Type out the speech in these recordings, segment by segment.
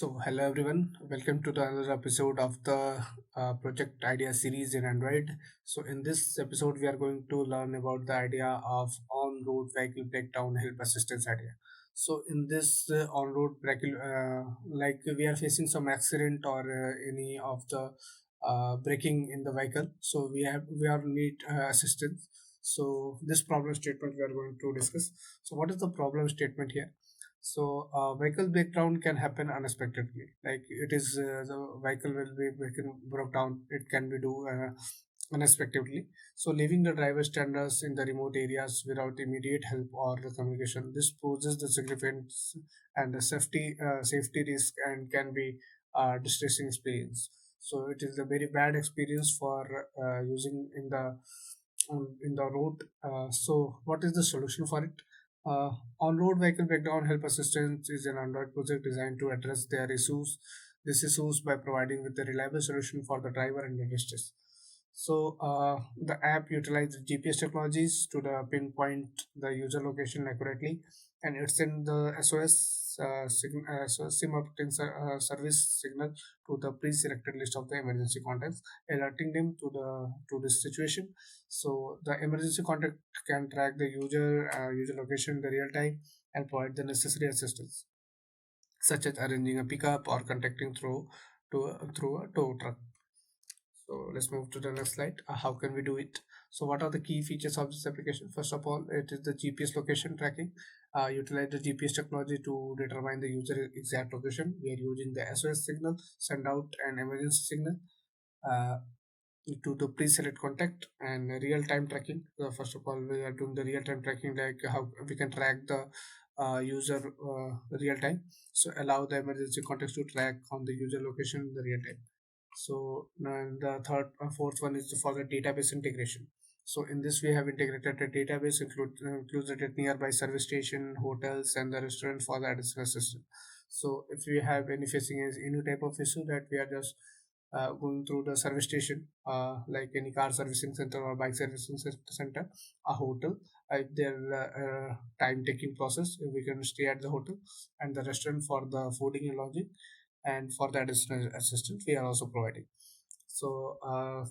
So, hello everyone, welcome to the another episode of the Project Idea series in Android. So, in this episode, we are going to learn about the idea of on-road vehicle breakdown help assistance idea. So, in this on-road vehicle, like we are facing some accident or any of the braking in the vehicle, so we are need assistance. So, this problem statement we are going to discuss. So, what is the problem statement here? So vehicle breakdown can happen unexpectedly. Like it is the vehicle will be breaking broke down. It can be do unexpectedly. So leaving the driver standards in the remote areas without immediate help or the communication. This poses the significant and the safety risk and can be distressing experience. So it is a very bad experience for using in the road. So what is the solution for it? Uh, On-road vehicle breakdown help assistance is an Android project designed to address their issues. These issues by providing with a reliable solution for the driver and industries. So the app utilizes GPS technologies to the pinpoint the user location accurately, and it sends the SOS so SIM updating service signal to the pre-selected list of the emergency contacts, alerting them to this situation. So the emergency contact can track the user location in the real time and provide the necessary assistance, such as arranging a pickup or contacting through a tow truck. So let's move to the next slide. How can we do it? So what are the key features of this application? First of all, it is the GPS location tracking. Utilize the GPS technology to determine the user exact location. We are using the SOS signal, send out an emergency signal uh, to the pre-select contact, and real-time tracking. First of all, we are doing the real-time tracking, like how we can track the user real time. So allow the emergency contacts to track on the user location in the real time. So and the fourth one is for the database integration. So in this we have integrated a database included at nearby service station, hotels, and the restaurant for the additional system. So if we have any facing any type of issue, that we are just going through the service station, like any car servicing center or bike servicing center, a hotel. If there time taking process, we can stay at the hotel, and the restaurant for the fooding and lodging, and for the additional assistance we are also providing. So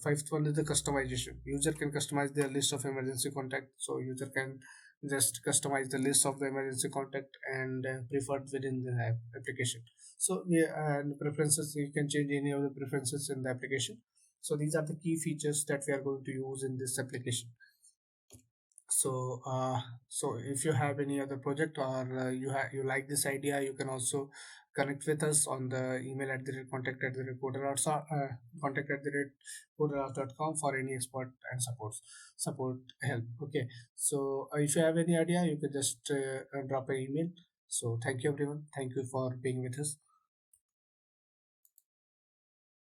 fifth one is the customization. User can customize their list of emergency contact. So user can just customize the list of the emergency contact and preferred within the application. So we and preferences, you can change any of the preferences in the application. So these are the key features that we are going to use in this application. So if you have any other project, or you like this idea, you can also connect with us on the email at the rate contact at the rate contact at the rate coderarts.com for any expert and support help. Okay, so if you have any idea, you can just drop an email. So thank you everyone, thank you for being with us.